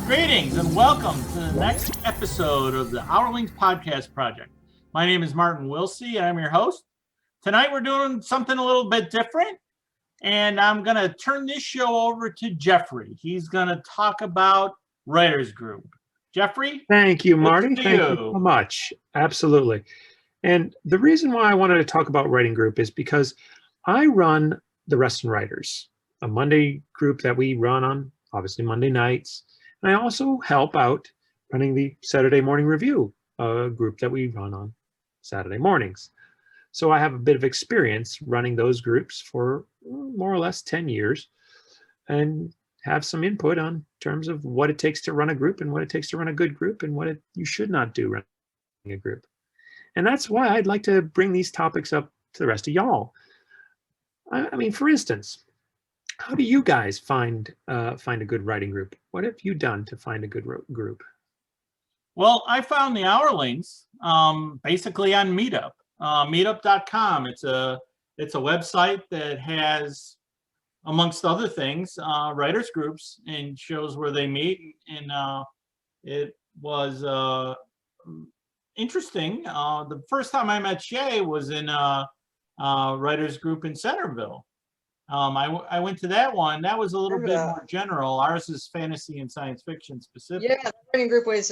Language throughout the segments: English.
Greetings and welcome to the next episode of the Hourlings Podcast Project. My name is Martin Wilsey and I'm your host. Tonight we're doing something a little bit different, and I'm going to turn this show over to Jeffrey. He's going to talk about Writers Group. Jeffrey? Thank you, Marty. Thank you so much. Absolutely. And the reason why I wanted to talk about Writing Group is because I run the Reston Writers, a Monday group that we run on, obviously, Monday nights. And I also help out running the Saturday Morning Review, a group that we run on Saturday mornings. So I have a bit of experience running those groups for more or less 10 years and have some input on terms of what it takes to run a group and what it takes to run a good group and what you should not do running a group. And that's why I'd like to bring these topics up to the rest of y'all. I mean, for instance, how do you guys find a good writing group? What have you done to find a good group? Well, I found the Hourlings basically on Meetup, meetup.com. It's a website that has, amongst other things, writers groups and shows where they meet. And it was interesting. The first time I met Shay was in a writers group in Centerville. I went to that one. That was a little bit more general. Ours is fantasy and science fiction specific. Yeah, the writing group was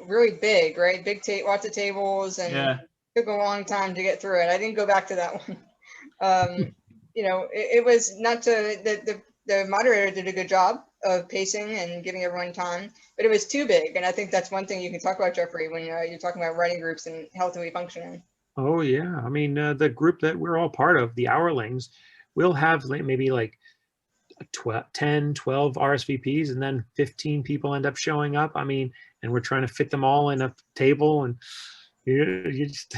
really big, right? Lots of tables, and it took a long time to get through it. I didn't go back to that one. It was not to the moderator did a good job of pacing and giving everyone time, but it was too big. And I think that's one thing you can talk about, Jeffrey, when you're talking about writing groups and healthily functioning. Oh yeah, I mean the group that we're all part of, the Hourlings. We'll have maybe like 10, 12 RSVPs, and then 15 people end up showing up. I mean, and we're trying to fit them all in a table, and you just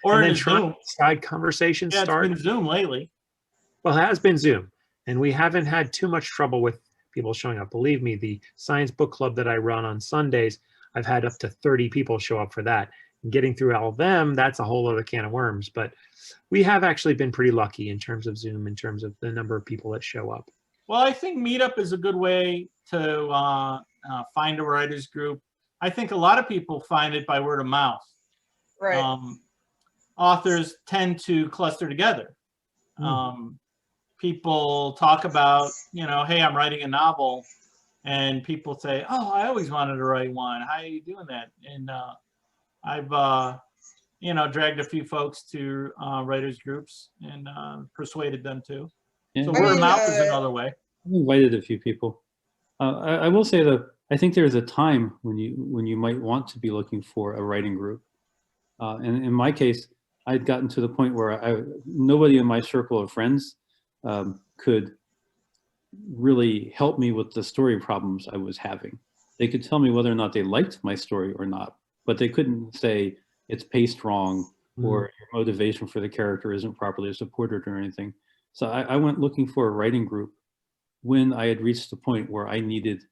or and in Zoom. Side conversations start. It's been Zoom lately. Well, it has been Zoom, and we haven't had too much trouble with people showing up. Believe me, the science book club that I run on Sundays, I've had up to 30 people show up for that. And getting through all of them, that's a whole other can of worms. But we have actually been pretty lucky in terms of Zoom, in terms of the number of people that show up. Well, I think Meetup is a good way to find a writers group. I think a lot of people find it by word of mouth. Right. Authors tend to cluster together. People talk about, hey, I'm writing a novel, and people say, oh, I always wanted to write one. How are you doing that? And I've dragged a few folks to writers groups and persuaded them to. Yeah. So word of mouth is another way. I've invited a few people. I will say that I think there's a time when you might want to be looking for a writing group. And in my case, I'd gotten to the point where nobody in my circle of friends could really help me with the story problems I was having. They could tell me whether or not they liked my story or not, but they couldn't say it's paced wrong or your motivation for the character isn't properly supported or anything. So I went looking for a writing group when I had reached the point where I needed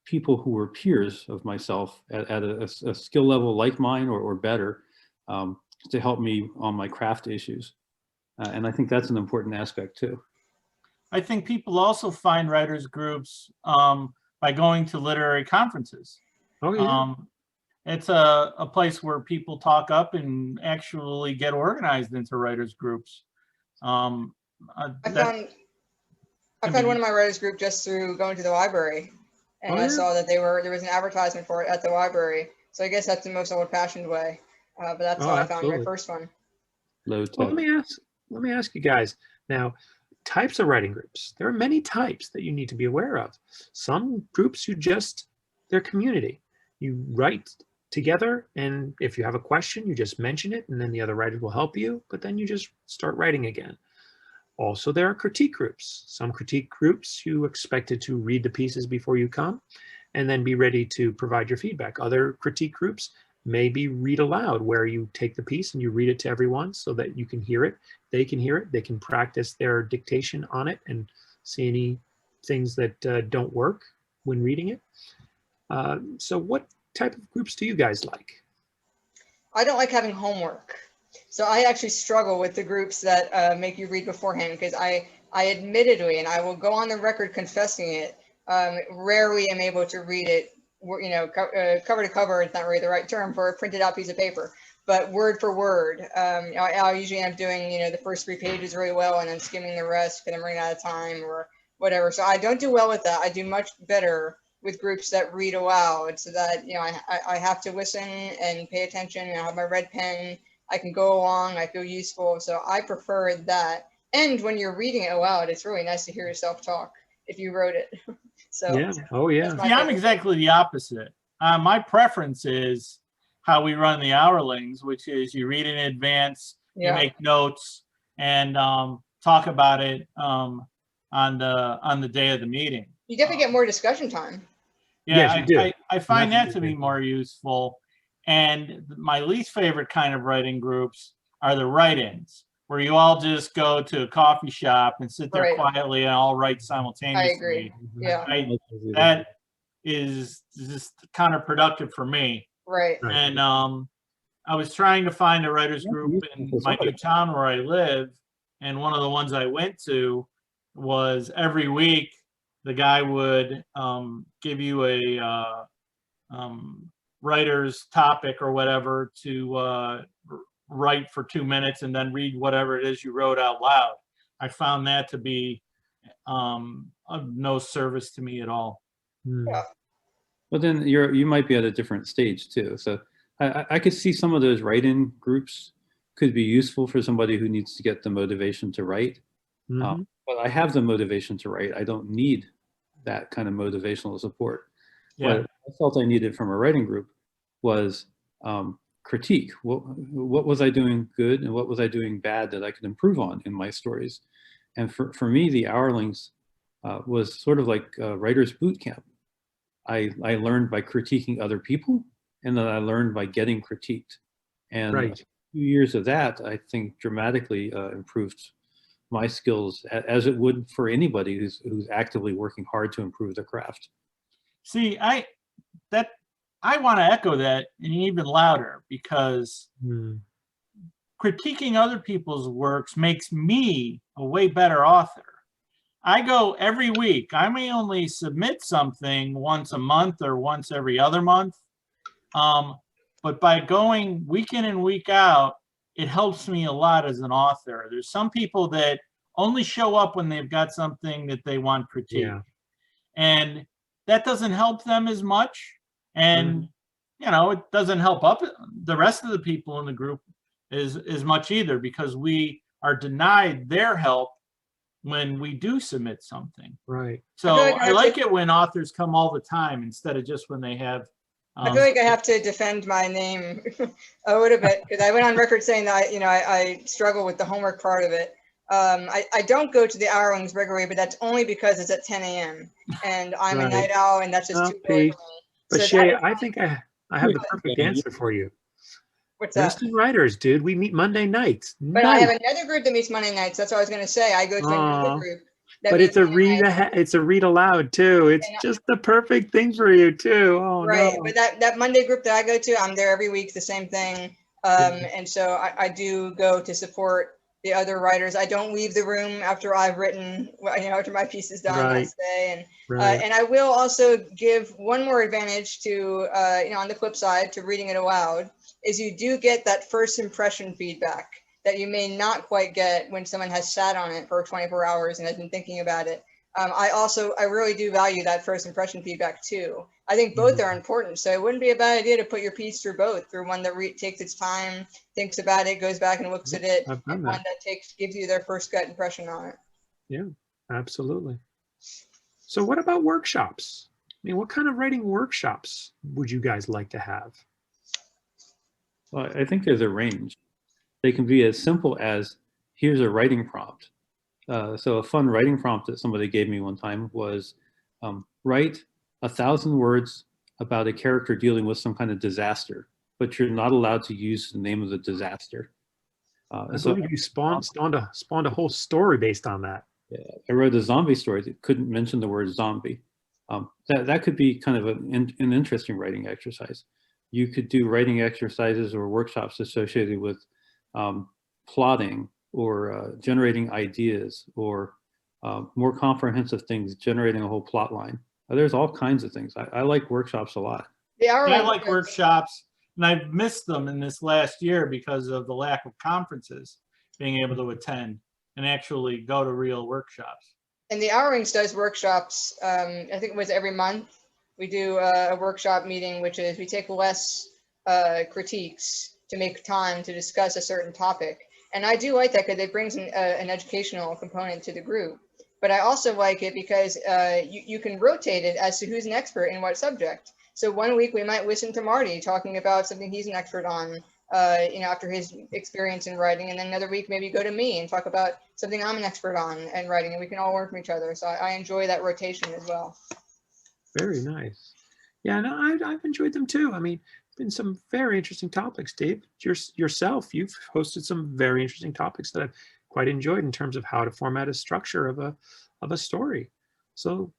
people who were peers of myself at a skill level like mine or better to help me on my craft issues. And I think that's an important aspect too. I think people also find writers groups by going to literary conferences. Oh yeah. It's a place where people talk up and actually get organized into writers groups. I found one of my writers group just through going to the library, and I saw that there was an advertisement for it at the library. So I guess that's the most old-fashioned way, but that's how I found my first one. Well, let me ask you guys now. Types of writing groups. There are many types that you need to be aware of. Some groups they're community. You write together, and if you have a question, you just mention it, and then the other writers will help you, but then you just start writing again. Also, there are critique groups. Some critique groups, you expected to read the pieces before you come, and then be ready to provide your feedback. Other critique groups maybe read aloud, where you take the piece and you read it to everyone so that you can hear it, they can hear it, they can practice their dictation on it and see any things that don't work when reading it. So what type of groups do you guys like? I don't like having homework. So I actually struggle with the groups that make you read beforehand, because I admittedly, and I will go on the record confessing it, Rarely am able to read it, you know, cover to cover. It's not really the right term for a printed out piece of paper, but word for word. I'll usually end up doing, you know, the first 3 pages really well and then skimming the rest because I'm running out of time or whatever. So I don't do well with that. I do much better with groups that read aloud, so that, you know, I have to listen and pay attention, and I have my red pen. I can go along. I feel useful. So I prefer that. And when you're reading it aloud, it's really nice to hear yourself talk if you wrote it. So yeah. Oh yeah. See, I'm exactly the opposite. My preference is how we run the Hourlings, which is you read in advance, you make notes, and talk about it on the day of the meeting. You definitely get more discussion time. Yeah, yes, you do. I find that to be more useful. And my least favorite kind of writing groups are the write-ins, where you all just go to a coffee shop and sit there quietly and all write simultaneously. I agree. Yeah. That is just counterproductive for me. Right. And I was trying to find a writers group in my new town where I live, and one of the ones I went to was every week the guy would give you a writer's topic or whatever to write for 2 minutes and then read whatever it is you wrote out loud. I found that to be of no service to me at all. Yeah. But then you might be at a different stage too. So I could see some of those write-in groups could be useful for somebody who needs to get the motivation to write. But I have the motivation to write. I don't need that kind of motivational support. Yeah. What I felt I needed from a writing group was critique. What was I doing good and what was I doing bad that I could improve on in my stories? And for me, the Hourlings was sort of like a writer's boot camp. I learned by critiquing other people, and then I learned by getting critiqued. And a few years of that, I think, dramatically improved my skills, as it would for anybody who's actively working hard to improve their craft. See, I want to echo that and even louder, because critiquing other people's works makes me a way better author. I go every week. I may only submit something once a month or once every other month. But by going week in and week out, it helps me a lot as an author. There's some people that only show up when they've got something that they want critiqued. And that doesn't help them as much. And, you know, it doesn't help up the rest of the people in the group as much either, because we are denied their help when we do submit something. Right. So I like it when authors come all the time instead of just when they have. I feel like I have to defend my name a little bit, because I went on record saying that I struggle with the homework part of it. I don't go to the Hourlings regularly, but that's only because it's at 10 a.m. and I'm a night owl, and that's just too early for me. But so Shay, I think I have the perfect answer for you. What's that? Rested Writers, dude. We meet Monday nights. But I have another group that meets Monday nights. That's what I was going to say. I go to another group. But it's a read aloud too. It's just the perfect thing for you too. Oh, right. No. But that Monday group that I go to, I'm there every week, the same thing. And so I do go to support the other writers. I don't leave the room after I've written, after my piece is done. I stay. And I will also give one more advantage to, on the flip side to reading it aloud, is you do get that first impression feedback that you may not quite get when someone has sat on it for 24 hours and has been thinking about it. I really do value that first impression feedback too. I think both are important. So it wouldn't be a bad idea to put your piece through both, through one that takes its time, thinks about it, goes back and looks at it, and one that gives you their first gut impression on it. Yeah, absolutely. So what about workshops? I mean, what kind of writing workshops would you guys like to have? Well, I think there's a range. They can be as simple as, here's a writing prompt. So a fun writing prompt that somebody gave me one time was, write 1,000 words about a character dealing with some kind of disaster, but you're not allowed to use the name of the disaster. So you spawned a whole story based on that. Yeah, I wrote a zombie story that couldn't mention the word zombie. That could be kind of an interesting writing exercise. You could do writing exercises or workshops associated with plotting or generating ideas, or more comprehensive things, generating a whole plot line. There's all kinds of things. I like workshops a lot. Yeah, I like workshops, and I've missed them in this last year because of the lack of conferences, being able to attend and actually go to real workshops. And the Hourlings does workshops. I think it was every month. We do a workshop meeting, which is we take less critiques to make time to discuss a certain topic. And I do like that because it brings an educational component to the group. But I also like it because you can rotate it as to who's an expert in what subject. So one week we might listen to Marty talking about something he's an expert on, after his experience in writing. And then another week, maybe go to me and talk about something I'm an expert on and writing, and we can all learn from each other. So I enjoy that rotation as well. Very nice. Yeah, no, I've enjoyed them too. I mean, been some very interesting topics, Dave. Yourself, you've hosted some very interesting topics that I've quite enjoyed in terms of how to format a structure of a story. So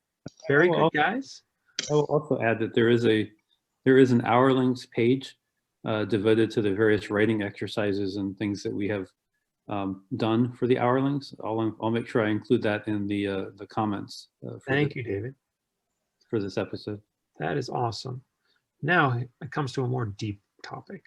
very good, guys. I will also add that there is an Hourlings page devoted to the various writing exercises and things that we have done for the Hourlings. I'll make sure I include that in the comments. Thank you, David, for this episode. That is awesome. Now it comes to a more deep topic: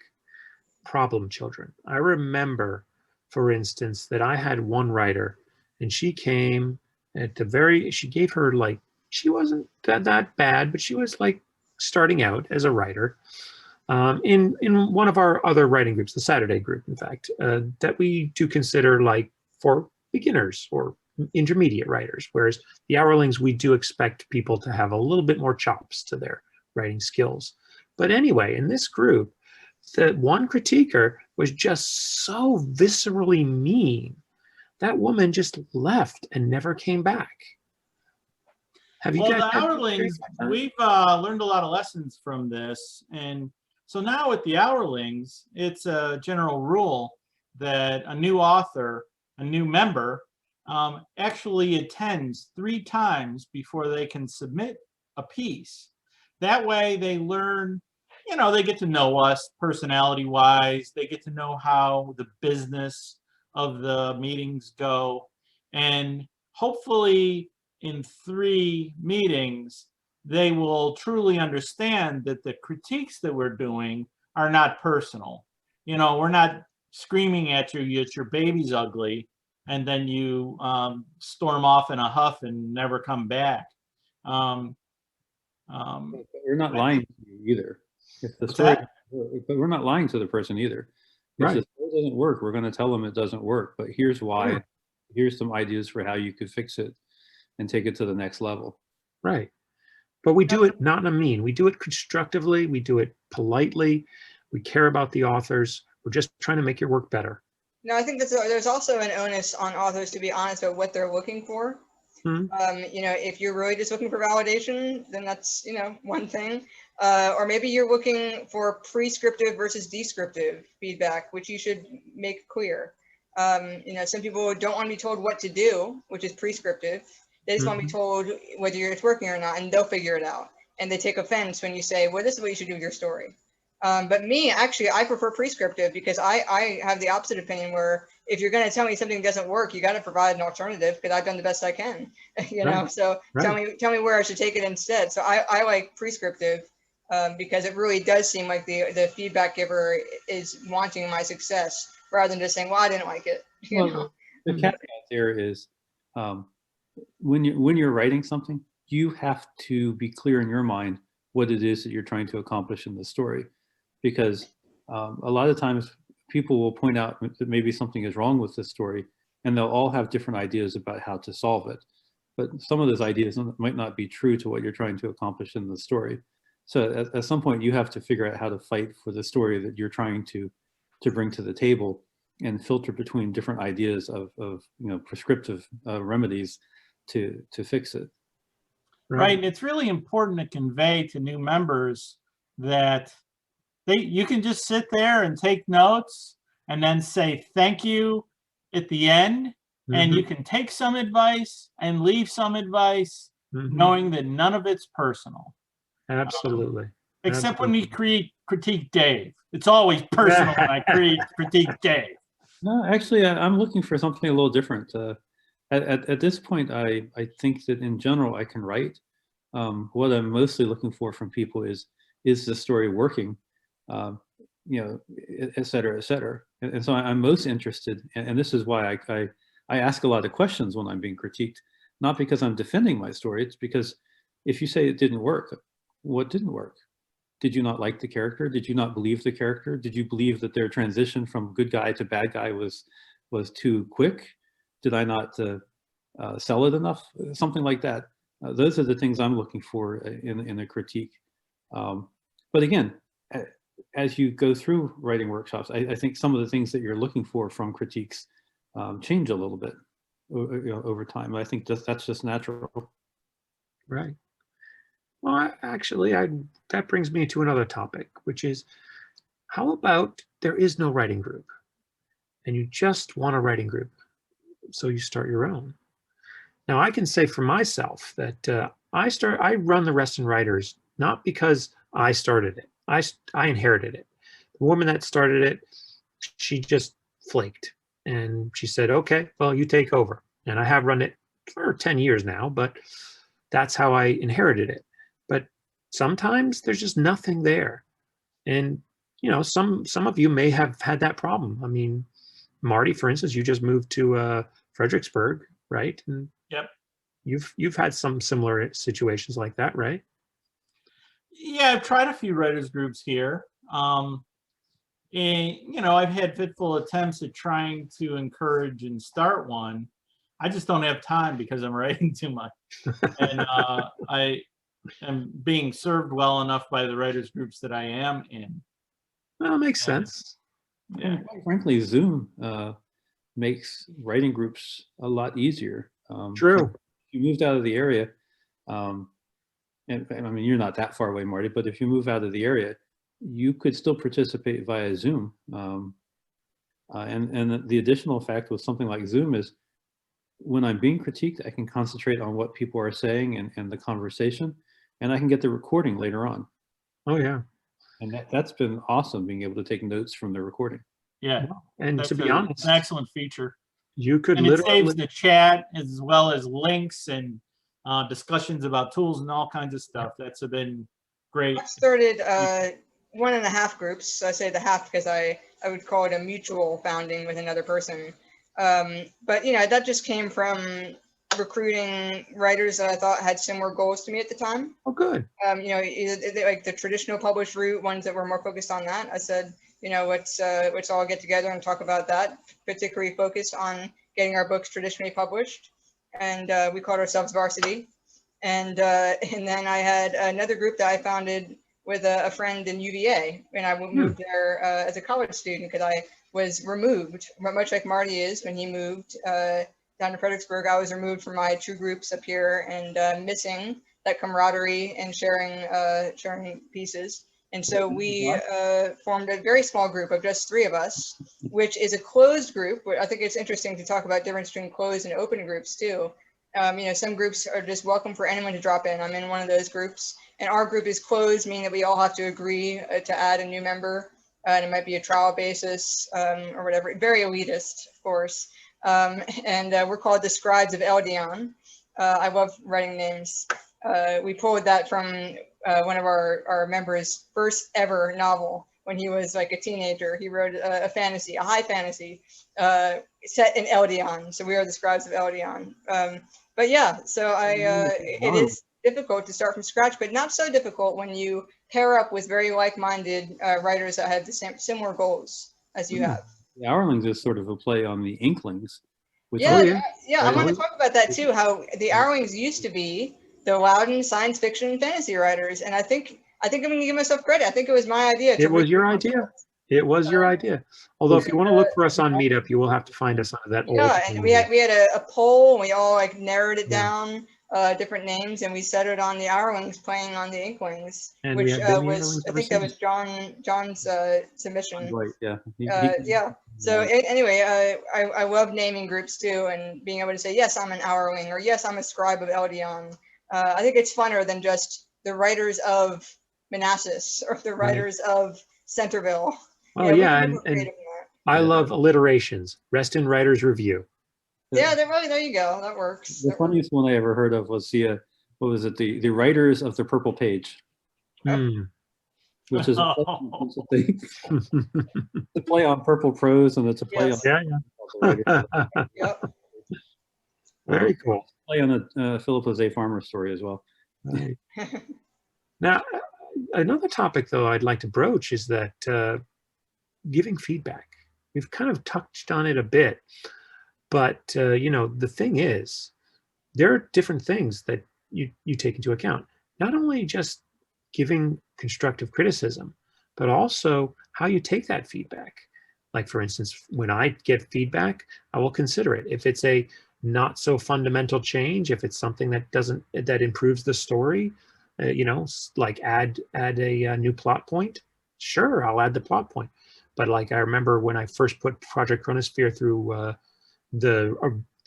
problem children. I remember, for instance, that I had one writer, and she came she gave her, like, she wasn't that bad, but she was like starting out as a writer in one of our other writing groups, the Saturday group, in fact, that we do consider like for beginners or intermediate writers, whereas the Hourlings, we do expect people to have a little bit more chops to their writing skills. But anyway, in this group, the one critiquer was just so viscerally mean. That woman just left and never came back. Have you guys? The Hourlings, we've learned a lot of lessons from this. And so now with the Hourlings, it's a general rule that a new author, a new member, actually attends 3 times before they can submit a piece. That way they learn, they get to know us personality-wise. They get to know how the business of the meetings go. And hopefully in 3 meetings, they will truly understand that the critiques that we're doing are not personal. We're not screaming at you that your baby's ugly, and then you storm off in a huff and never come back. We're not lying to you either. If the story, but we're not lying to the person either. If the story doesn't work, we're going to tell them it doesn't work. But here's why. Yeah. Here's some ideas for how you could fix it and take it to the next level. Right. But we do it not in a mean. We do it constructively. We do it politely. We care about the authors. We're just trying to make your work better. No, I think there's also an onus on authors to be honest about what they're looking for. If you're really just looking for validation, then that's, one thing. Or maybe you're looking for prescriptive versus descriptive feedback, which you should make clear. Some people don't want to be told what to do, which is prescriptive. They just want to be told whether it's working or not, and they'll figure it out. And they take offense when you say, well, this is what you should do with your story. But me, actually, I prefer prescriptive because I have the opposite opinion where if you're going to tell me something doesn't work, you got to provide an alternative because I've done the best I can, so tell me where I should take it instead. So I like prescriptive because it really does seem like the feedback giver is wanting my success rather than just saying, well, I didn't like it. The caveat there is when you're writing something, you have to be clear in your mind what it is that you're trying to accomplish in the story. Because a lot of times people will point out that maybe something is wrong with this story, and they'll all have different ideas about how to solve it. But some of those ideas might not be true to what you're trying to accomplish in the story. So at some point, you have to figure out how to fight for the story that you're trying to bring to the table, and filter between different ideas of prescriptive remedies to fix it. Right. It's really important to convey to new members that you can just sit there and take notes and then say thank you at the end, and you can take some advice and leave some advice, knowing that none of it's personal. Absolutely. Except when we critique Dave. It's always personal when I critique Dave. No, actually, I'm looking for something a little different. At this point, I think that in general I can write, What I'm mostly looking for from people is the story working, et cetera, et cetera. And so I'm most interested, and this is why I ask a lot of questions when I'm being critiqued, not because I'm defending my story. It's because if you say it didn't work, what didn't work? Did you not like the character? Did you not believe the character? Did you believe that their transition from good guy to bad guy was too quick? Did I not sell it enough? Something like that. Those are the things I'm looking for in a critique. But again, as you go through writing workshops, I think some of the things that you're looking for from critiques change a little bit over time. I think that's just natural. Right. Well, actually, that brings me to another topic, which is, how about there is no writing group and you just want a writing group, so you start your own? Now, I can say for myself that I run the Reston Writers not because I started it. I inherited it. The woman that started it, she just flaked, and she said, "Okay, well, you take over." And I have run it for 10 years now, but that's how I inherited it. But sometimes there's just nothing there. And, some of you may have had that problem. I mean, Marty, for instance, you just moved to Fredericksburg, right? And yep. You've had some similar situations like that, right? Yeah, I've tried a few writers groups here. And, I've had fitful attempts at trying to encourage and start one. I just don't have time because I'm writing too much. And I am being served well enough by the writers groups that I am in. Well, it makes sense. Yeah. And quite frankly, Zoom makes writing groups a lot easier. True. If you moved out of the area, and I mean, you're not that far away, Marty, but if you move out of the area, you could still participate via Zoom. And the additional fact with something like Zoom is, when I'm being critiqued, I can concentrate on what people are saying and the conversation, and I can get the recording later on. Oh, yeah. And that's been awesome, being able to take notes from the recording. Yeah. And to be honest, an excellent feature. You could and literally... it saves the chat as well as links and discussions about tools and all kinds of stuff. That's been great. I started 1.5 groups. I say the half because I would call it a mutual founding with another person. But that just came from recruiting writers that I thought had similar goals to me at the time. Oh, good. Either like the traditional published route, ones that were more focused on that. I said, let's all get together and talk about that, particularly focused on getting our books traditionally published. And we called ourselves Varsity. And then I had another group that I founded with a friend in UVA, and I moved there as a college student because I was removed, much like Marty is when he moved down to Fredericksburg. I was removed from my true groups up here and missing that camaraderie and sharing pieces. And so we formed a very small group of just 3 of us, which is a closed group. I think it's interesting to talk about the difference between closed and open groups too. Some groups are just welcome for anyone to drop in. I'm in one of those groups, and our group is closed, meaning that we all have to agree to add a new member. And it might be a trial basis or whatever, very elitist, of course. And we're called the Scribes of Eldion. I love writing names. We pulled that from one of our members' first ever novel when he was like a teenager. He wrote a high fantasy set in Eldion. So we are the Scribes of Eldion. But yeah, so it is difficult to start from scratch, but not so difficult when you pair up with very like-minded writers that have the similar goals as you have. The Hourlings is sort of a play on the Inklings. Yeah, I want to talk about that too, how the Hourlings used to be the Loudon science fiction and fantasy writers. And I think I'm going to give myself credit. I think it was my idea. It was your idea. It was your idea. Although if you want to look for us on Meetup, you will have to find us under that old. Yeah, and we had a poll, and we all like narrowed it down, different names, and we set it on the Hourlings playing on the Inklings, and which was, I think that was John's submission. Right, yeah. Yeah. So anyway, I love naming groups too, and being able to say, yes, I'm an Hourling, or yes, I'm a Scribe of Eldion. I think it's funner than just the writers of Manassas or the writers of Centerville. Oh yeah, and I love alliterations. Reston Writers Review. Yeah, there you go. That works. The funniest one I ever heard of was the what was it? The writers of the Purple Page, which is a play on Purple Prose, and it's a play Yes. on Yep. Very cool. Play on a Philip Jose Farmer story as well. Right. Now, another topic though I'd like to broach is that giving feedback. We've kind of touched on it a bit, but you know, the thing is, there are different things that you take into account. Not only just giving constructive criticism, but also how you take that feedback. Like for instance, when I get feedback, I will consider it. If it's a not so fundamental change, if it's something that improves the story, you know, like add a new plot point, sure, I'll add the plot point. But like I remember when I first put Project Chronosphere through the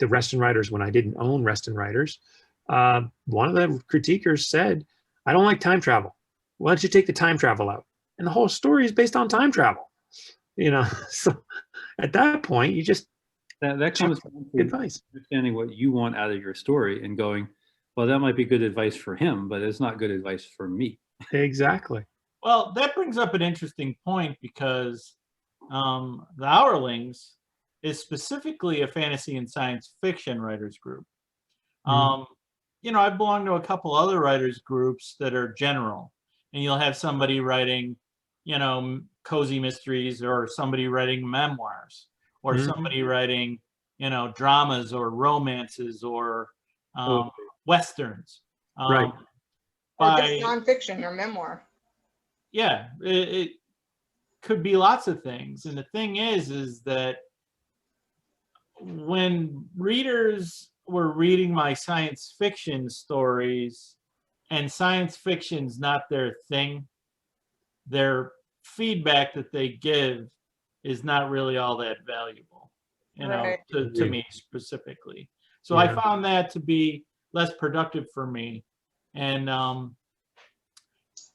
Reston Writers, when I didn't own Reston Writers, one of the critiquers said, "I don't like time travel. Why don't you take the time travel out?" And the whole story is based on time travel. You know, so at that point, you just that comes down to advice. Understanding what you want out of your story and going, well, that might be good advice for him, but it's not good advice for me. Exactly. Well, that brings up an interesting point because the Hourlings is specifically a fantasy and science fiction writers group. You know, I belong to a couple other writers groups that are general, and you'll have somebody writing, you know, cozy mysteries, or somebody writing memoirs, or somebody writing, you know, dramas or romances or westerns. Right. Or just nonfiction or memoir. Yeah, it could be lots of things. And the thing is that when readers were reading my science fiction stories, and science fiction's not their thing, their feedback that they give is not really all that valuable, you know, to me specifically. So I found that to be less productive for me. And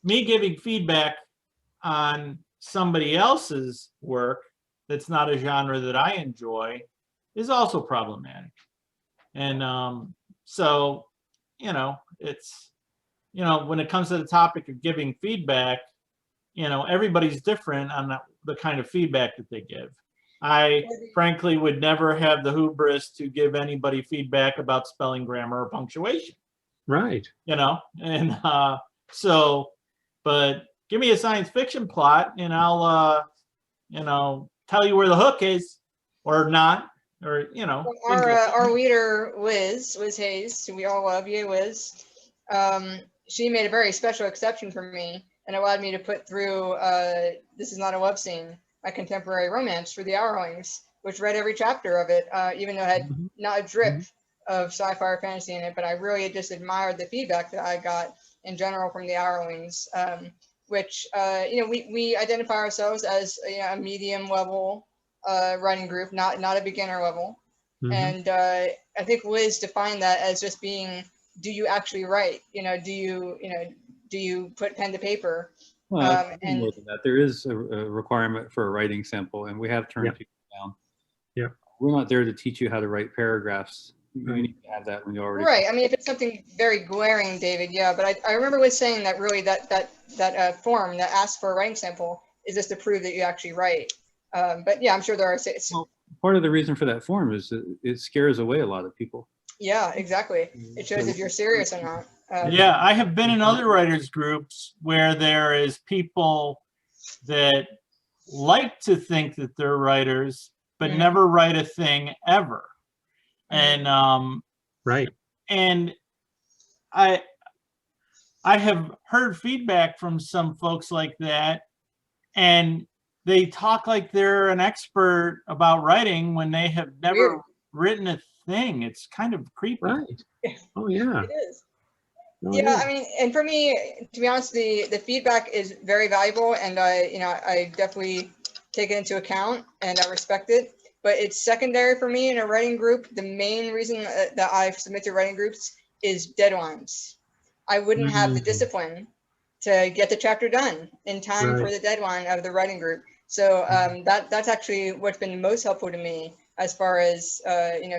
me giving feedback on somebody else's work that's not a genre that I enjoy is also problematic. And so, you know, it's, you know, when it comes to the topic of giving feedback, you know, everybody's different on the kind of feedback that they give. I frankly would never have the hubris to give anybody feedback about spelling, grammar, or punctuation. Right. You know, and so, but give me a science fiction plot and I'll, you know, tell you where the hook is or not, or, you know. Our reader, Wiz Hayes, who we all love, yay Wiz, she made a very special exception for me and allowed me to put through This Is Not a Love Scene, my contemporary romance for the Hourlings, which read every chapter of it, even though it had not a drip of sci-fi or fantasy in it, but I really just admired the feedback that I got in general from the Hourlings, which, you know, we identify ourselves as a medium level writing group, not a beginner level. And I think Liz defined that as just being, do you actually write? You know, do you put pen to paper? Well, and more than that, there is a requirement for a writing sample, and we have turned people down. Yeah, we're not there to teach you how to write paragraphs. You need to have that when you already. Right. I mean, if it's something very glaring, David, yeah. But I remember Liz saying that really that form that asks for a writing sample is just to prove that you actually write. But yeah, I'm sure there are. Well, part of the reason for that form is that it scares away a lot of people. Yeah, exactly. It shows if you're serious or not. Yeah, I have been in other writers groups where there is people that like to think that they're writers, but never write a thing ever. And right. And I have heard feedback from some folks like that, and they talk like they're an expert about writing when they have never written a thing. It's kind of creepy. Right. Oh yeah. It is. Yeah, I mean, and for me, to be honest, the feedback is very valuable, and I definitely take it into account and I respect it. But it's secondary for me in a writing group. The main reason that I submit to writing groups is deadlines. I wouldn't have the discipline to get the chapter done in time for the deadline of the writing group. So that's actually what's been most helpful to me as far as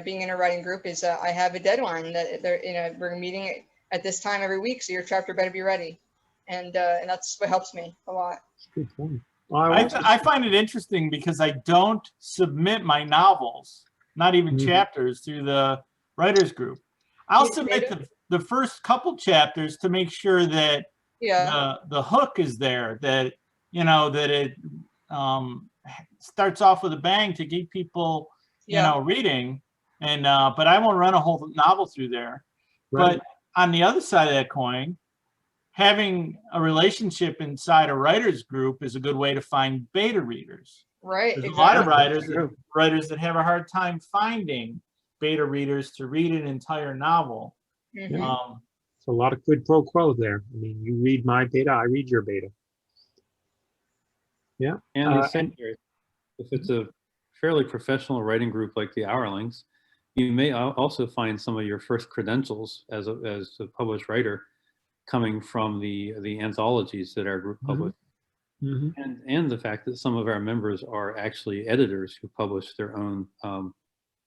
being in a writing group is I have a deadline that we're meeting at this time every week, so your chapter better be ready. And that's what helps me a lot. Good point. I find it interesting because I don't submit my novels, not even chapters, through the writers group. I'll submit the first couple chapters to make sure that the hook is there, that that it starts off with a bang to get people reading, and but I won't run a whole novel through there. Right. But on the other side of that coin, having a relationship inside a writers group is a good way to find beta readers. Right. There's a lot of writers that have a hard time finding beta readers to read an entire novel. It's a lot of quid pro quo there. I mean, you read my beta, I read your beta. Yeah. And if it's a fairly professional writing group like the Hourlings, you may also find some of your first credentials as a published writer coming from the anthologies that our group published. And the fact that some of our members are actually editors who publish their own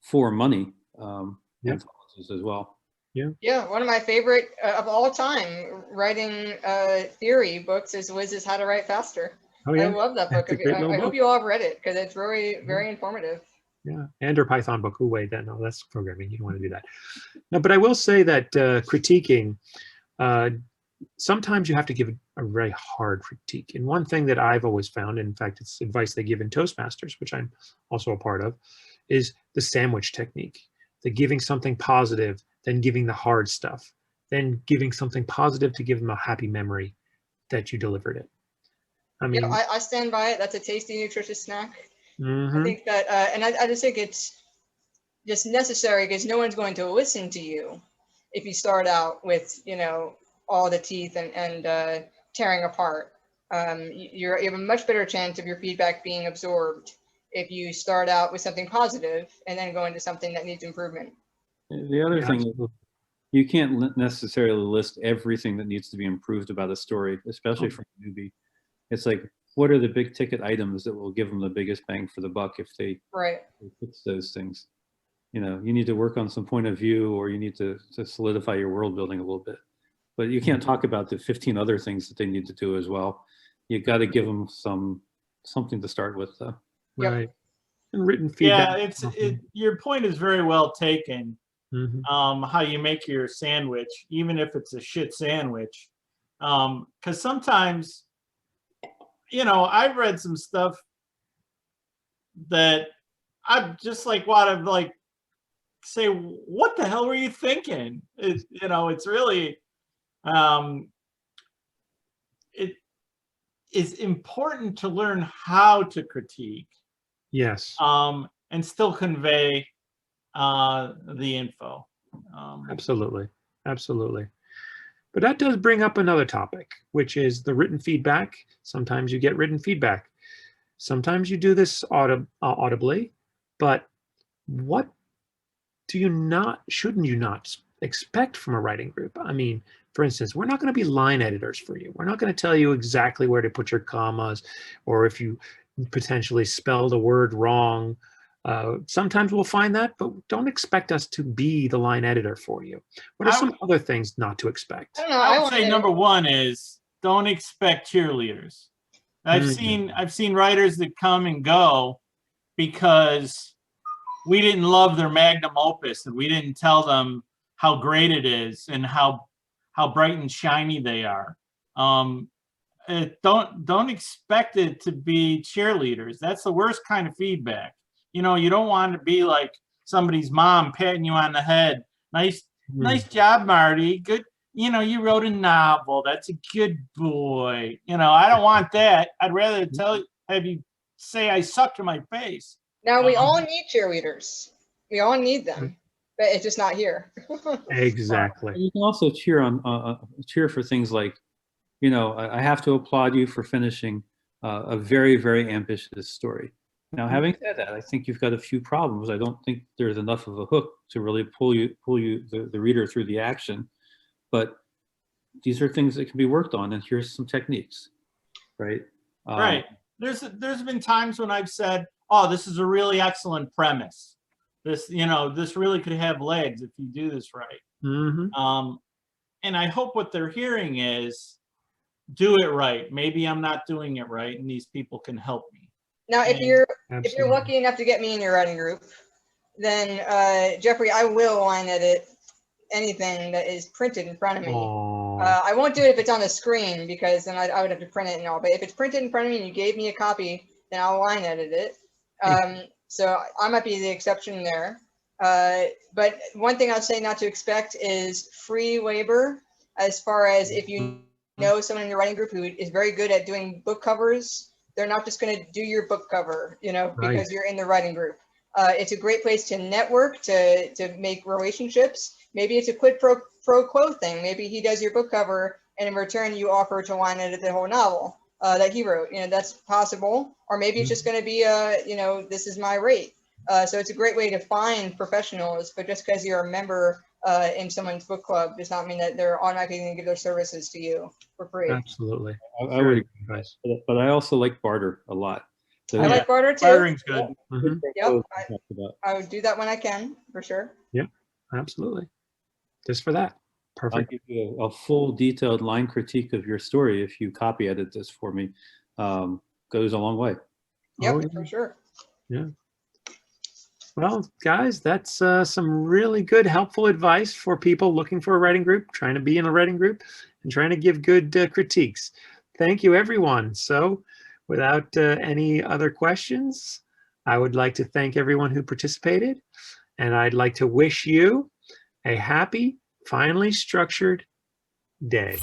for money anthologies as well. Yeah, one of my favorite of all time writing theory books is Wiz's How to Write Faster. Oh, yeah. I love that book. I hope you all have read it because it's very informative. Yeah, and or Python book. Oh wait, no, that's programming. You don't want to do that. No, but I will say that critiquing, sometimes you have to give a very hard critique. And one thing that I've always found, and in fact, it's advice they give in Toastmasters, which I'm also a part of, is the sandwich technique. The giving something positive, then giving the hard stuff, then giving something positive to give them a happy memory that you delivered it. I mean, I stand by it. That's a tasty, nutritious snack. I think that, and I just think it's just necessary because no one's going to listen to you if you start out with, all the teeth and tearing apart. You have a much better chance of your feedback being absorbed if you start out with something positive and then go into something that needs improvement. The other thing is you can't necessarily list everything that needs to be improved about a story, especially for a newbie. It's like, what are the big ticket items that will give them the biggest bang for the buck if they fix those things? You need to work on some point of view, or you need to solidify your world building a little bit. But you can't talk about the 15 other things that they need to do as well. You got to give them something to start with, though. Right. And written feedback. Yeah, your point is very well taken. How you make your sandwich, even if it's a shit sandwich, because sometimes, I've read some stuff that I just want to say, what the hell were you thinking? It's really, it is important to learn how to critique. Yes. And still convey the info. Absolutely. But that does bring up another topic, which is the written feedback. Sometimes you get written feedback. Sometimes you do this audibly, but what shouldn't you not expect from a writing group? I mean, for instance, we're not going to be line editors for you. We're not going to tell you exactly where to put your commas, or if you potentially spelled a word wrong. Sometimes we'll find that, but don't expect us to be the line editor for you. What are some other things not to expect? I would say number one is don't expect cheerleaders. I've seen writers that come and go because we didn't love their magnum opus and we didn't tell them how great it is and how bright and shiny they are. Don't expect it to be cheerleaders. That's the worst kind of feedback. You don't want to be like somebody's mom patting you on the head. Nice job, Marty. Good. You wrote a novel. That's a good boy. I don't want that. I'd rather have you say I suck to my face. Now, we all need cheerleaders. We all need them, but it's just not here. Exactly. You can also cheer for things like, I have to applaud you for finishing a very, very ambitious story. Now, having said that, I think you've got a few problems. I don't think there's enough of a hook to really pull the reader through the action. But these are things that can be worked on, and here's some techniques, right? Right. There's been times when I've said, "Oh, this is a really excellent premise. This really could have legs if you do this right." and I hope what they're hearing is, do it right. Maybe I'm not doing it right, and these people can help me. Now, if And- you're Absolutely. lucky enough to get me in your writing group, then Jeffrey, I will line edit anything that is printed in front of me. Aw. I won't do it if it's on the screen, because then I would have to print it and all. But if it's printed in front of me and you gave me a copy, then I'll line edit it. So I might be the exception there. But one thing I'd say not to expect is free labor, as far as if you know someone in your writing group who is very good at doing book covers, they're not just going to do your book cover, because Right. you're in the writing group. It's a great place to network, to make relationships. Maybe it's a quid pro quo thing. Maybe he does your book cover, and in return you offer to line edit the whole novel that he wrote. That's possible. Or maybe it's just going to be this is my rate. So it's a great way to find professionals. But just because you're a member in someone's book club does not mean that they're automatically going to give their services to you for free. Absolutely. I would, Advice. but I also like barter a lot. So, I like barter too. Bartering's good. Mhm. Yep, I would do that when I can, for sure. Absolutely. Just for that. I'll Perfect. give you a full detailed line critique of your story if you copy edit this for me. Goes a long way. Yep, Oh, yeah. for sure. Well, guys, that's some really good, helpful advice for people looking for a writing group, trying to be in a writing group, and trying to give good critiques. Thank you, everyone. So without any other questions, I would like to thank everyone who participated, and I'd like to wish you a happy, finely structured day.